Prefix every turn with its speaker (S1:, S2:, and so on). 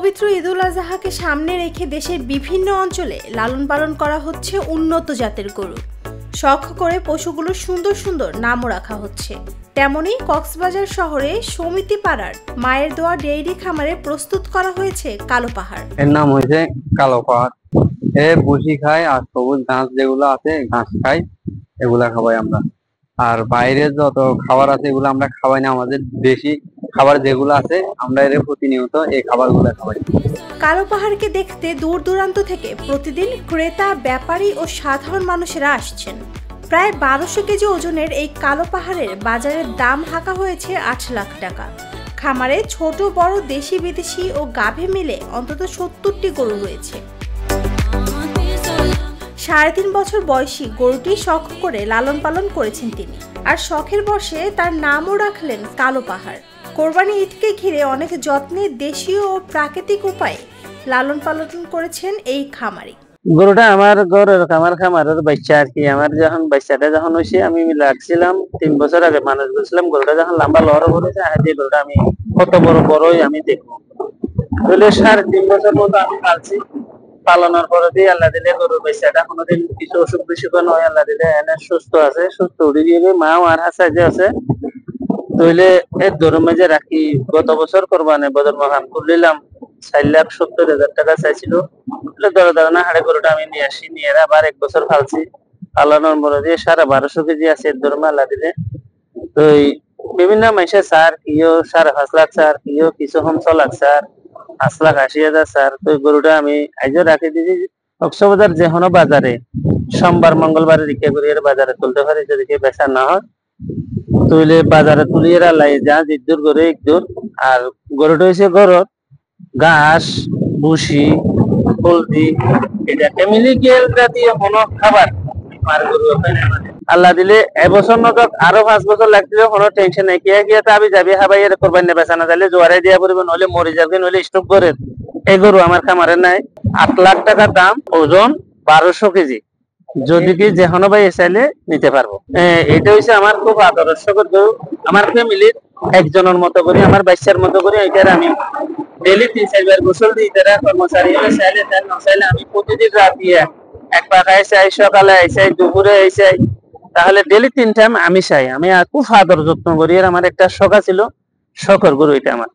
S1: পবিত্র ঈদুল আজহাকে সামনে রেখে দেশের বিভিন্ন অঞ্চলে লালন পালন করা হচ্ছে উন্নত জাতের গরু। শখ করে পশুগুলোর সুন্দর সুন্দর নামও রাখা হচ্ছে। তেমনি কক্সবাজার শহরে সমিতি পাড়ার মায়ের দোয়া ডেইরি খামারে প্রস্তুত করা হয়েছে কালো পাহাড়।
S2: এর নাম হয়েছে কালো পাহাড়। এ ভুসি খায় আর সবুজ ঘাস যেগুলো আছে ঘাস খাই, এগুলা খাওয়াই আমরা। আর বাইরে যত খাবার আছে এগুলো আমরা খাওয়াই না, আমাদের দেশি খাবার যেগুলো আছে আমরা এর প্রতিনিয়ত এই খাবারগুলো খাওয়াই।
S1: কালো পাহাড়কে দেখতে দূর দূরান্ত থেকে প্রতিদিন ক্রেতা, ব্যাপারী ও সাধারণ মানুষেরা আসছেন। প্রায় 1200 কেজি ওজনের এই কালো পাহাড়ের বাজারের দাম হাঁকা হয়েছে 8 লাখ টাকা। খামারে ছোট বড় দেশি বিদেশি ও গাভী মিলে অন্তত 70টি গরু রয়েছে। 3.5 বছর বয়সী গরুটি শখ করে লালন পালন করেছেন তিনি, আর শখের বশে তার নামও রাখলেন কালো পাহাড়। কোরবানি ঈদকে ঘিরে অনেক যত্নে দেশীয় ও প্রাকৃতিক উপায়ে লালন পালন করেছেন এই খামারি।
S3: গরুটা আমার খামারের বাচ্চা আর কি। আমার যখন বাচ্চাটা যখন হয়েছে আমি রাখছিলাম 3 বছর আগে। মানুষ বলছিলাম গরুটা যখন লম্বা লড় করেছে গরুটা আমি কত বড়ই আমি দেখবো। তাহলে 3.5 বছর মতো আমি পালছি। পালনের পরে দিয়ে আল্লাহ দিলে গরুর বাচ্চাটা কোনোদিন কিছু অসুখ বিসুখ নয়, আল্লাহ দিলে এনে সুস্থ আছে, সুস্থ উঠে দিয়ে মাও আর হাসাইতে আছে। তাহলে এর ধরুন যে রাখি গত বছর কোরবানি বদর মহান করলাম 4,70,000 টাকা চাইছিল। ধরনা হাড়ে গরুটা আমি নিয়ে আসি, নিয়ে আবার 1 বছর ফালছি। পালানোর পরে দিয়ে 1250 কেজি আছে এর ধরুন আল্লাহ দিলে। তো বিভিন্ন মানুষের সার কিও 5.5 লাখ সার কিও কিছু 6 লাখ সার 5,80,000 সার। তো গরুটা আমি আজও রাখি দিয়েছি কক্সবাজার যে কোনো বাজারে সোমবার মঙ্গলবারে রিক্সা করে এর বাজারে তুলতে পারি, যদি বেচা না হয় তুইলে বাজারে তুলিয়ে লাই যা জিদ্দুর করে একদূর। আর গরুটা হয়েছে গরুর ঘাস, ভুসি, হলদি, এটা কেমিক্যাল জাতীয় কোনো খাবার আর গরু আল্লাহ দিলে এবছর নতক আরো 5 বছর লাগছিল, কোনো টেনশন নাই। গিয়া আমি যাবি হাবাই এর কোরবানি বেচানা চাইলে জোয়ারে দিয়া পড়বে, নইলে মরে যাবে, নইলে স্টক করে। এই গরু আমার খামারে নাই। 8 লাখ টাকা দাম, ওজন 1200 কেজি। যদি কি যে কোনো ভাই চাইলে নিতে পারবো। এটা হচ্ছে আমার খুব আদর্শ গরু। আমার ফ্যামিলির একজনের মতো করি, আমার বাচ্চার মতো করি। এটার আমি ডেলি 3-4 বার গোসল দিই। তারা কর্মচারী হলে চাইলে তার না চাইলে আমি প্রতিদিন রাত দিয়ে এক পাখায় চাই, সকালে চাই, দুপুরে চাই। তাহলে ডেলি 3 টাইম আমি চাই। আমি খুব আদর যত্ন করি। আর আমার একটা শখ ছিল, শখের গরু এটা আমার।